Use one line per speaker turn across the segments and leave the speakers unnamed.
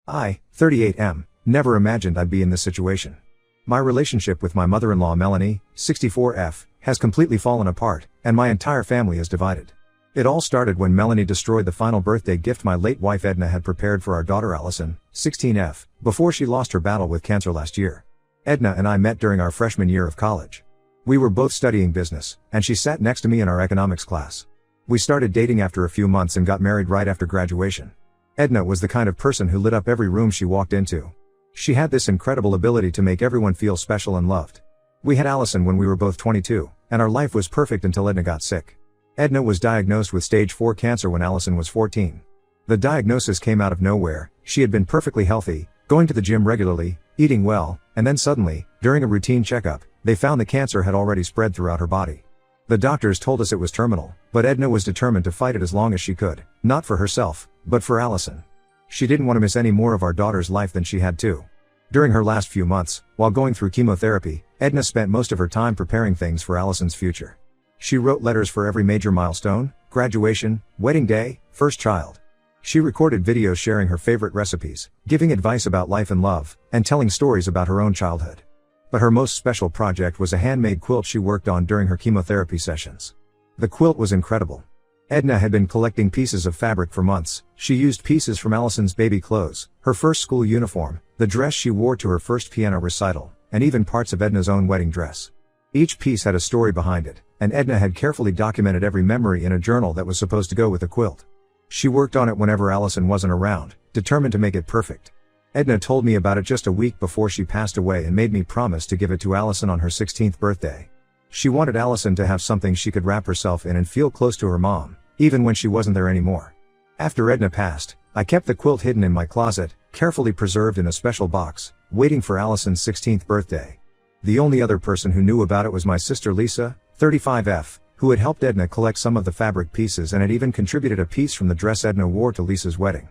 I, 38M, never imagined I'd be in this situation. My relationship with my mother-in-law Melanie, 64F, has completely fallen apart, and my entire family is divided. It all started when Melanie destroyed the final birthday gift my late wife Edna had prepared for our daughter Allison, 16F, before she lost her battle with cancer last year. Edna and I met during our freshman year of college. We were both studying business, and she sat next to me in our economics class. We started dating after a few months and got married right after graduation. Edna was the kind of person who lit up every room she walked into. She had this incredible ability to make everyone feel special and loved. We had Allison when we were both 22, and our life was perfect until Edna got sick. Edna was diagnosed with stage 4 cancer when Allison was 14. The diagnosis came out of nowhere. She had been perfectly healthy, going to the gym regularly, eating well, and then suddenly, during a routine checkup, they found the cancer had already spread throughout her body. The doctors told us it was terminal, but Edna was determined to fight it as long as she could, not for herself, but for Allison. She didn't want to miss any more of our daughter's life than she had to. During her last few months, while going through chemotherapy, Edna spent most of her time preparing things for Allison's future. She wrote letters for every major milestone, graduation, wedding day, first child. She recorded videos sharing her favorite recipes, giving advice about life and love, and telling stories about her own childhood. But her most special project was a handmade quilt she worked on during her chemotherapy sessions. The quilt was incredible. Edna had been collecting pieces of fabric for months. She used pieces from Allison's baby clothes, her first school uniform, the dress she wore to her first piano recital, and even parts of Edna's own wedding dress. Each piece had a story behind it, and Edna had carefully documented every memory in a journal that was supposed to go with the quilt. She worked on it whenever Allison wasn't around, determined to make it perfect. Edna told me about it just a week before she passed away and made me promise to give it to Allison on her 16th birthday. She wanted Allison to have something she could wrap herself in and feel close to her mom, even when she wasn't there anymore. After Edna passed, I kept the quilt hidden in my closet, carefully preserved in a special box, waiting for Allison's 16th birthday. The only other person who knew about it was my sister Lisa, 35F, who had helped Edna collect some of the fabric pieces and had even contributed a piece from the dress Edna wore to Lisa's wedding.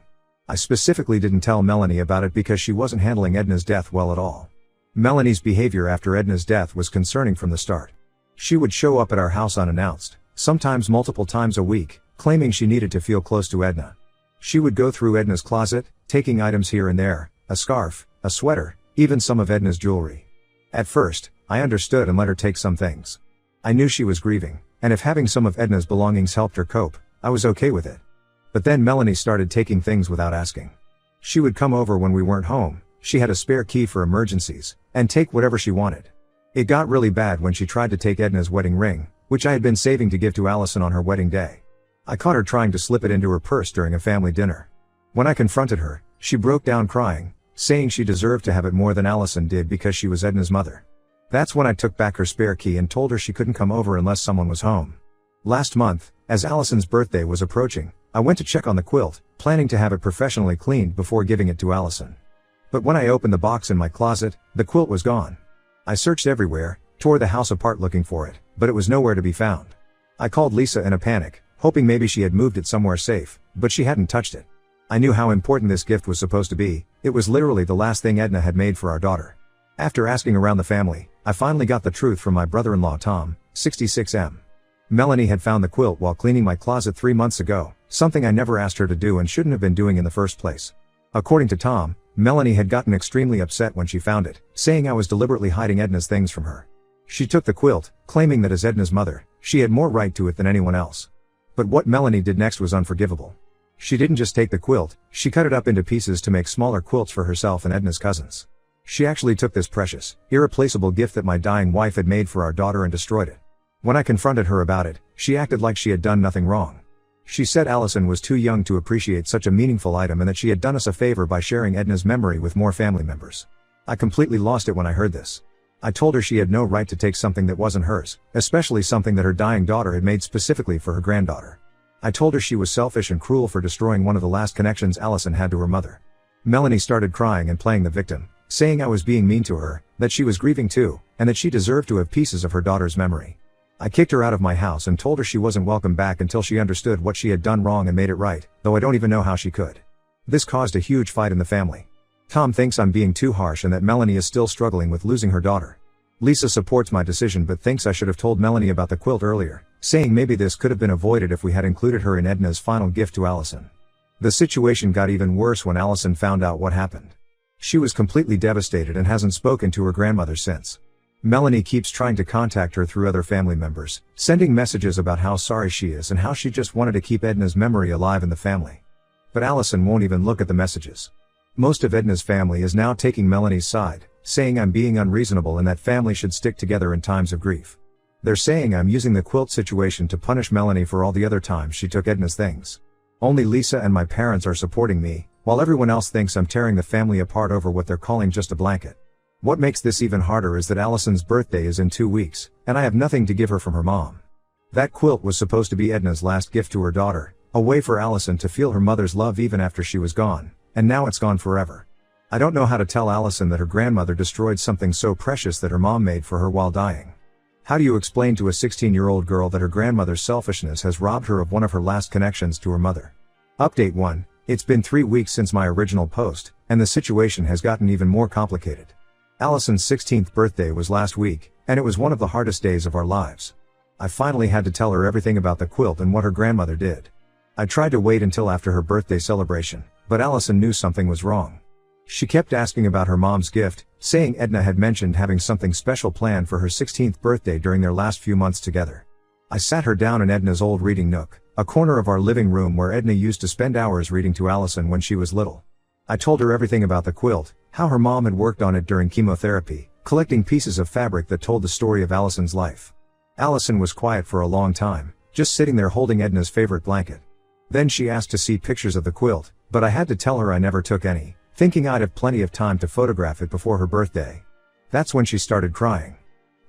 I specifically didn't tell Melanie about it because she wasn't handling Edna's death well at all. Melanie's behavior after Edna's death was concerning from the start. She would show up at our house unannounced, sometimes multiple times a week, claiming she needed to feel close to Edna. She would go through Edna's closet, taking items here and there, a scarf, a sweater, even some of Edna's jewelry. At first, I understood and let her take some things. I knew she was grieving, and if having some of Edna's belongings helped her cope, I was okay with it. But then Melanie started taking things without asking. She would come over when we weren't home, she had a spare key for emergencies, and take whatever she wanted. It got really bad when she tried to take Edna's wedding ring, which I had been saving to give to Allison on her wedding day. I caught her trying to slip it into her purse during a family dinner. When I confronted her, she broke down crying, saying she deserved to have it more than Allison did because she was Edna's mother. That's when I took back her spare key and told her she couldn't come over unless someone was home. Last month, as Allison's birthday was approaching, I went to check on the quilt, planning to have it professionally cleaned before giving it to Allison. But when I opened the box in my closet, the quilt was gone. I searched everywhere, tore the house apart looking for it, but it was nowhere to be found. I called Lisa in a panic, hoping maybe she had moved it somewhere safe, but she hadn't touched it. I knew how important this gift was supposed to be. It was literally the last thing Edna had made for our daughter. After asking around the family, I finally got the truth from my brother-in-law Tom, 66M. Melanie had found the quilt while cleaning my closet 3 months ago, something I never asked her to do and shouldn't have been doing in the first place. According to Tom, Melanie had gotten extremely upset when she found it, saying I was deliberately hiding Edna's things from her. She took the quilt, claiming that as Edna's mother, she had more right to it than anyone else. But what Melanie did next was unforgivable. She didn't just take the quilt, she cut it up into pieces to make smaller quilts for herself and Edna's cousins. She actually took this precious, irreplaceable gift that my dying wife had made for our daughter and destroyed it. When I confronted her about it, she acted like she had done nothing wrong. She said Allison was too young to appreciate such a meaningful item and that she had done us a favor by sharing Edna's memory with more family members. I completely lost it when I heard this. I told her she had no right to take something that wasn't hers, especially something that her dying daughter had made specifically for her granddaughter. I told her she was selfish and cruel for destroying one of the last connections Allison had to her mother. Melanie started crying and playing the victim, saying I was being mean to her, that she was grieving too, and that she deserved to have pieces of her daughter's memory. I kicked her out of my house and told her she wasn't welcome back until she understood what she had done wrong and made it right, though I don't even know how she could. This caused a huge fight in the family. Tom thinks I'm being too harsh and that Melanie is still struggling with losing her daughter. Lisa supports my decision but thinks I should have told Melanie about the quilt earlier, saying maybe this could have been avoided if we had included her in Edna's final gift to Allison. The situation got even worse when Allison found out what happened. She was completely devastated and hasn't spoken to her grandmother since. Melanie keeps trying to contact her through other family members, sending messages about how sorry she is and how she just wanted to keep Edna's memory alive in the family. But Allison won't even look at the messages. Most of Edna's family is now taking Melanie's side, saying I'm being unreasonable and that family should stick together in times of grief. They're saying I'm using the quilt situation to punish Melanie for all the other times she took Edna's things. Only Lisa and my parents are supporting me, while everyone else thinks I'm tearing the family apart over what they're calling just a blanket. What makes this even harder is that Allison's birthday is in 2 weeks, and I have nothing to give her from her mom. That quilt was supposed to be Edna's last gift to her daughter, a way for Allison to feel her mother's love even after she was gone, and now it's gone forever. I don't know how to tell Allison that her grandmother destroyed something so precious that her mom made for her while dying. How do you explain to a 16-year-old girl that her grandmother's selfishness has robbed her of one of her last connections to her mother? Update 1. It's been 3 weeks since my original post, and the situation has gotten even more complicated. Allison's 16th birthday was last week, and it was one of the hardest days of our lives. I finally had to tell her everything about the quilt and what her grandmother did. I tried to wait until after her birthday celebration, but Allison knew something was wrong. She kept asking about her mom's gift, saying Edna had mentioned having something special planned for her 16th birthday during their last few months together. I sat her down in Edna's old reading nook, a corner of our living room where Edna used to spend hours reading to Allison when she was little. I told her everything about the quilt, how her mom had worked on it during chemotherapy, collecting pieces of fabric that told the story of Allison's life. Allison was quiet for a long time, just sitting there holding Edna's favorite blanket. Then she asked to see pictures of the quilt, but I had to tell her I never took any, thinking I'd have plenty of time to photograph it before her birthday. That's when she started crying.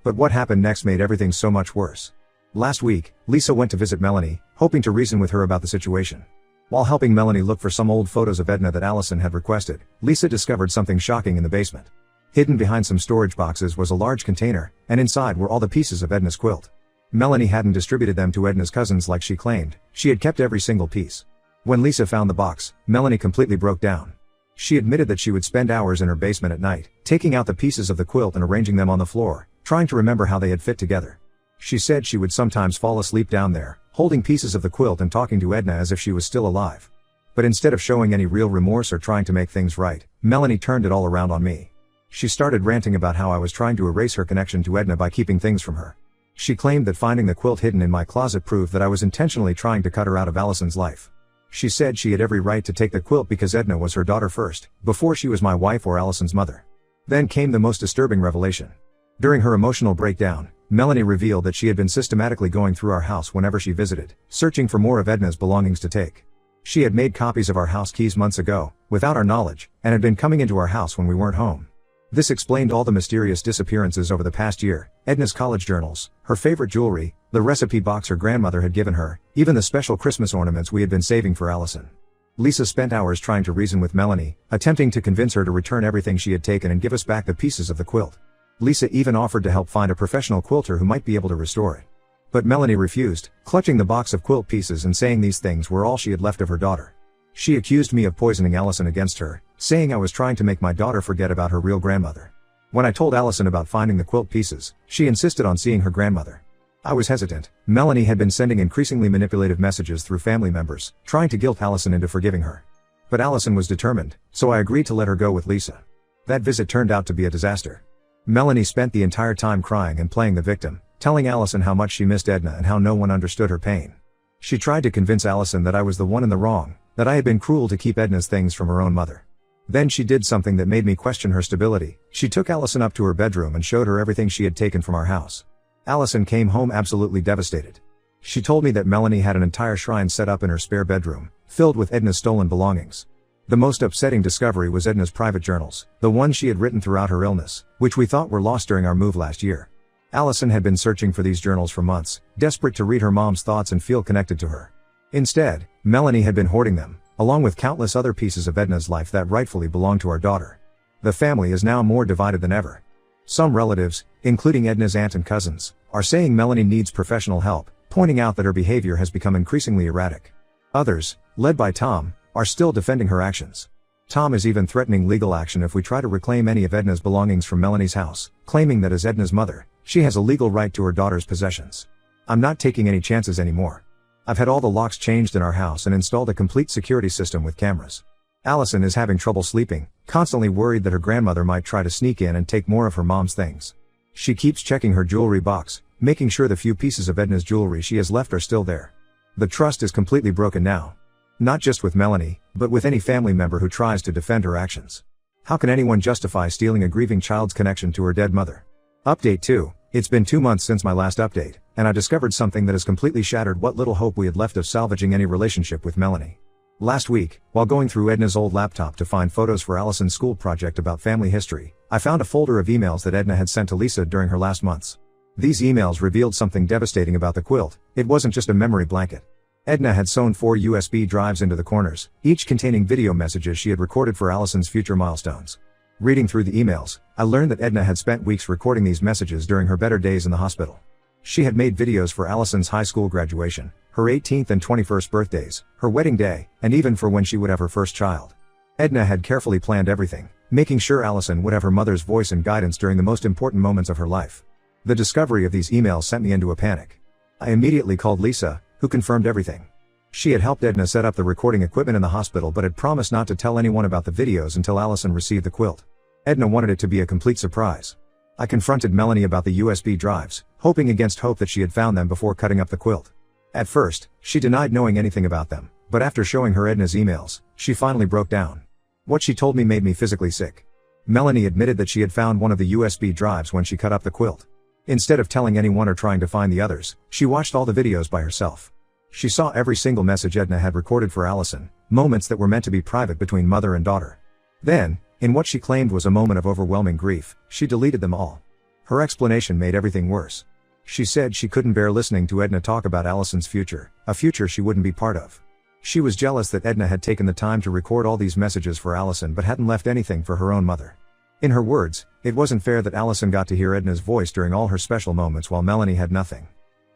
But what happened next made everything so much worse. Last week, Lisa went to visit Melanie, hoping to reason with her about the situation. While helping Melanie look for some old photos of Edna that Allison had requested, Lisa discovered something shocking in the basement. Hidden behind some storage boxes was a large container, and inside were all the pieces of Edna's quilt. Melanie hadn't distributed them to Edna's cousins like she claimed, she had kept every single piece. When Lisa found the box, Melanie completely broke down. She admitted that she would spend hours in her basement at night, taking out the pieces of the quilt and arranging them on the floor, trying to remember how they had fit together. She said she would sometimes fall asleep down there, holding pieces of the quilt and talking to Edna as if she was still alive. But instead of showing any real remorse or trying to make things right, Melanie turned it all around on me. She started ranting about how I was trying to erase her connection to Edna by keeping things from her. She claimed that finding the quilt hidden in my closet proved that I was intentionally trying to cut her out of Allison's life. She said she had every right to take the quilt because Edna was her daughter first, before she was my wife or Allison's mother. Then came the most disturbing revelation. During her emotional breakdown, Melanie revealed that she had been systematically going through our house whenever she visited, searching for more of Edna's belongings to take. She had made copies of our house keys months ago, without our knowledge, and had been coming into our house when we weren't home. This explained all the mysterious disappearances over the past year, Edna's college journals, her favorite jewelry, the recipe box her grandmother had given her, even the special Christmas ornaments we had been saving for Allison. Lisa spent hours trying to reason with Melanie, attempting to convince her to return everything she had taken and give us back the pieces of the quilt. Lisa even offered to help find a professional quilter who might be able to restore it. But Melanie refused, clutching the box of quilt pieces and saying these things were all she had left of her daughter. She accused me of poisoning Allison against her, saying I was trying to make my daughter forget about her real grandmother. When I told Allison about finding the quilt pieces, she insisted on seeing her grandmother. I was hesitant. Melanie had been sending increasingly manipulative messages through family members, trying to guilt Allison into forgiving her. But Allison was determined, so I agreed to let her go with Lisa. That visit turned out to be a disaster. Melanie spent the entire time crying and playing the victim, telling Allison how much she missed Edna and how no one understood her pain. She tried to convince Allison that I was the one in the wrong, that I had been cruel to keep Edna's things from her own mother. Then she did something that made me question her stability. She took Allison up to her bedroom and showed her everything she had taken from our house. Allison came home absolutely devastated. She told me that Melanie had an entire shrine set up in her spare bedroom, filled with Edna's stolen belongings. The most upsetting discovery was Edna's private journals, the ones she had written throughout her illness, which we thought were lost during our move last year. Allison had been searching for these journals for months, desperate to read her mom's thoughts and feel connected to her. Instead, Melanie had been hoarding them, along with countless other pieces of Edna's life that rightfully belonged to our daughter. The family is now more divided than ever. Some relatives, including Edna's aunt and cousins, are saying Melanie needs professional help, pointing out that her behavior has become increasingly erratic. Others, led by Tom, are still defending her actions. Tom is even threatening legal action if we try to reclaim any of Edna's belongings from Melanie's house, claiming that as Edna's mother, she has a legal right to her daughter's possessions. I'm not taking any chances anymore. I've had all the locks changed in our house and installed a complete security system with cameras. Allison is having trouble sleeping, constantly worried that her grandmother might try to sneak in and take more of her mom's things. She keeps checking her jewelry box, making sure the few pieces of Edna's jewelry she has left are still there. The trust is completely broken now. Not just with Melanie, but with any family member who tries to defend her actions. How can anyone justify stealing a grieving child's connection to her dead mother? Update 2. It's been 2 months since my last update, and I discovered something that has completely shattered what little hope we had left of salvaging any relationship with Melanie. Last week, while going through Edna's old laptop to find photos for Allison's school project about family history, I found a folder of emails that Edna had sent to Lisa during her last months. These emails revealed something devastating about the quilt. It wasn't just a memory blanket. Edna had sewn 4 USB drives into the corners, each containing video messages she had recorded for Allison's future milestones. Reading through the emails, I learned that Edna had spent weeks recording these messages during her better days in the hospital. She had made videos for Allison's high school graduation, her 18th and 21st birthdays, her wedding day, and even for when she would have her first child. Edna had carefully planned everything, making sure Allison would have her mother's voice and guidance during the most important moments of her life. The discovery of these emails sent me into a panic. I immediately called Lisa, who confirmed everything. She had helped Edna set up the recording equipment in the hospital but had promised not to tell anyone about the videos until Allison received the quilt. Edna wanted it to be a complete surprise. I confronted Melanie about the USB drives, hoping against hope that she had found them before cutting up the quilt. At first, she denied knowing anything about them, but after showing her Edna's emails, she finally broke down. What she told me made me physically sick. Melanie admitted that she had found one of the USB drives when she cut up the quilt. Instead of telling anyone or trying to find the others, she watched all the videos by herself. She saw every single message Edna had recorded for Allison, moments that were meant to be private between mother and daughter. Then, in what she claimed was a moment of overwhelming grief, she deleted them all. Her explanation made everything worse. She said she couldn't bear listening to Edna talk about Allison's future, a future she wouldn't be part of. She was jealous that Edna had taken the time to record all these messages for Allison but hadn't left anything for her own mother. In her words, it wasn't fair that Allison got to hear Edna's voice during all her special moments while Melanie had nothing.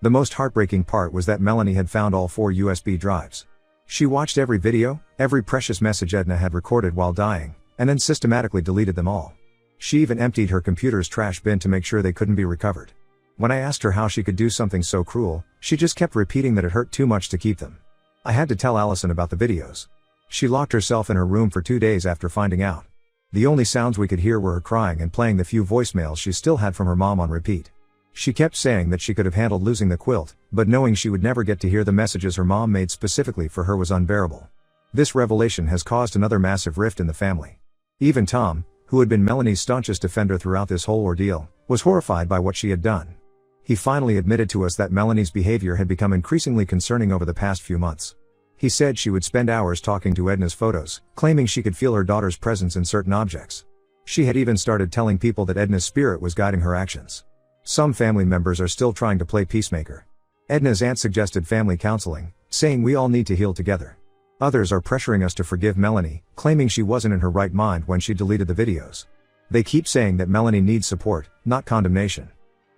The most heartbreaking part was that Melanie had found all 4 USB drives. She watched every video, every precious message Edna had recorded while dying, and then systematically deleted them all. She even emptied her computer's trash bin to make sure they couldn't be recovered. When I asked her how she could do something so cruel, she just kept repeating that it hurt too much to keep them. I had to tell Allison about the videos. She locked herself in her room for 2 days after finding out. The only sounds we could hear were her crying and playing the few voicemails she still had from her mom on repeat. She kept saying that she could have handled losing the quilt, but knowing she would never get to hear the messages her mom made specifically for her was unbearable. This revelation has caused another massive rift in the family. Even Tom, who had been Melanie's staunchest defender throughout this whole ordeal, was horrified by what she had done. He finally admitted to us that Melanie's behavior had become increasingly concerning over the past few months. He said she would spend hours talking to Edna's photos, claiming she could feel her daughter's presence in certain objects. She had even started telling people that Edna's spirit was guiding her actions. Some family members are still trying to play peacemaker. Edna's aunt suggested family counseling, saying we all need to heal together. Others are pressuring us to forgive Melanie, claiming she wasn't in her right mind when she deleted the videos. They keep saying that Melanie needs support, not condemnation.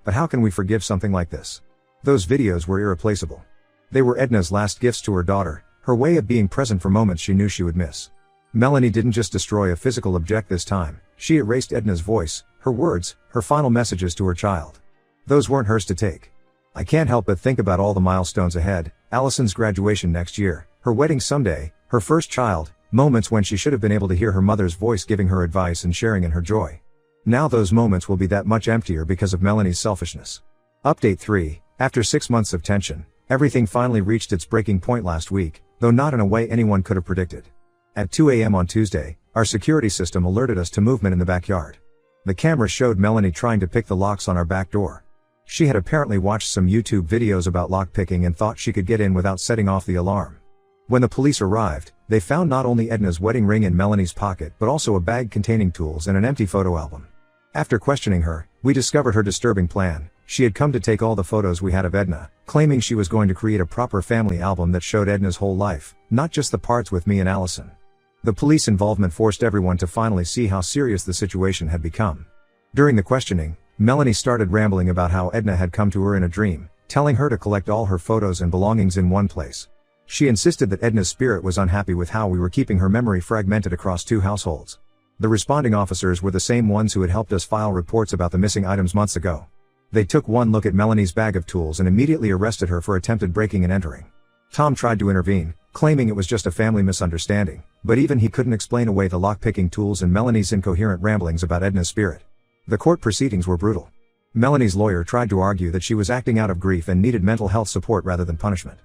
But how can we forgive something like this? Those videos were irreplaceable. They were Edna's last gifts to her daughter, her way of being present for moments she knew she would miss. Melanie didn't just destroy a physical object this time, she erased Edna's voice, her words, her final messages to her child. Those weren't hers to take. I can't help but think about all the milestones ahead, Allison's graduation next year, her wedding someday, her first child, moments when she should have been able to hear her mother's voice giving her advice and sharing in her joy. Now those moments will be that much emptier because of Melanie's selfishness. Update 3. After 6 months of tension, everything finally reached its breaking point last week, though not in a way anyone could have predicted. At 2 a.m. on Tuesday, our security system alerted us to movement in the backyard. The camera showed Melanie trying to pick the locks on our back door. She had apparently watched some YouTube videos about lockpicking and thought she could get in without setting off the alarm. When the police arrived, they found not only Edna's wedding ring in Melanie's pocket but also a bag containing tools and an empty photo album. After questioning her, we discovered her disturbing plan. She had come to take all the photos we had of Edna, claiming she was going to create a proper family album that showed Edna's whole life, not just the parts with me and Allison. The police involvement forced everyone to finally see how serious the situation had become. During the questioning, Melanie started rambling about how Edna had come to her in a dream, telling her to collect all her photos and belongings in one place. She insisted that Edna's spirit was unhappy with how we were keeping her memory fragmented across 2 households. The responding officers were the same ones who had helped us file reports about the missing items months ago. They took one look at Melanie's bag of tools and immediately arrested her for attempted breaking and entering. Tom tried to intervene, claiming it was just a family misunderstanding, but even he couldn't explain away the lock-picking tools and Melanie's incoherent ramblings about Edna's spirit. The court proceedings were brutal. Melanie's lawyer tried to argue that she was acting out of grief and needed mental health support rather than punishment.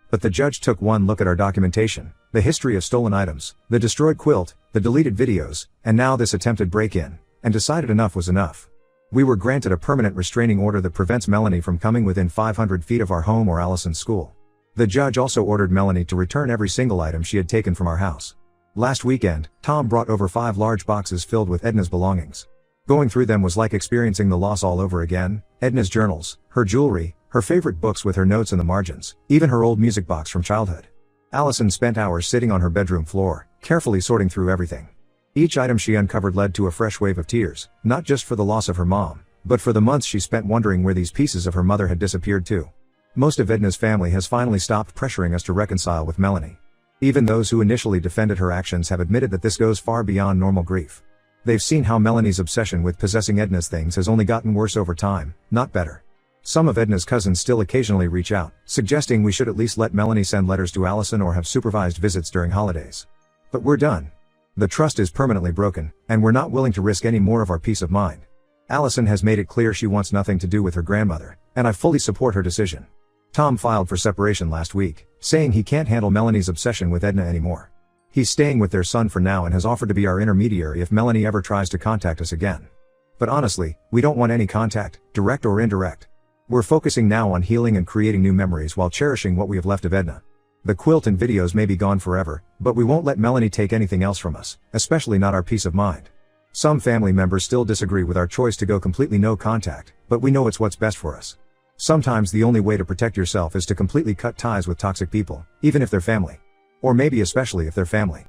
But the judge took one look at our documentation, the history of stolen items, the destroyed quilt, the deleted videos, and now this attempted break-in, and decided enough was enough. We were granted a permanent restraining order that prevents Melanie from coming within 500 feet of our home or Allison's school. The judge also ordered Melanie to return every single item she had taken from our house. Last weekend, Tom brought over 5 large boxes filled with Edna's belongings. Going through them was like experiencing the loss all over again: Edna's journals, her jewelry, her favorite books with her notes in the margins, even her old music box from childhood. Allison spent hours sitting on her bedroom floor, carefully sorting through everything. Each item she uncovered led to a fresh wave of tears, not just for the loss of her mom, but for the months she spent wondering where these pieces of her mother had disappeared to. Most of Edna's family has finally stopped pressuring us to reconcile with Melanie. Even those who initially defended her actions have admitted that this goes far beyond normal grief. They've seen how Melanie's obsession with possessing Edna's things has only gotten worse over time, not better. Some of Edna's cousins still occasionally reach out, suggesting we should at least let Melanie send letters to Allison or have supervised visits during holidays. But we're done. The trust is permanently broken, and we're not willing to risk any more of our peace of mind. Allison has made it clear she wants nothing to do with her grandmother, and I fully support her decision. Tom filed for separation last week, saying he can't handle Melanie's obsession with Edna anymore. He's staying with their son for now and has offered to be our intermediary if Melanie ever tries to contact us again. But honestly, we don't want any contact, direct or indirect. We're focusing now on healing and creating new memories while cherishing what we have left of Edna. The quilt and videos may be gone forever, but we won't let Melanie take anything else from us, especially not our peace of mind. Some family members still disagree with our choice to go completely no contact, but we know it's what's best for us. Sometimes the only way to protect yourself is to completely cut ties with toxic people, even if they're family. Or maybe especially if they're family.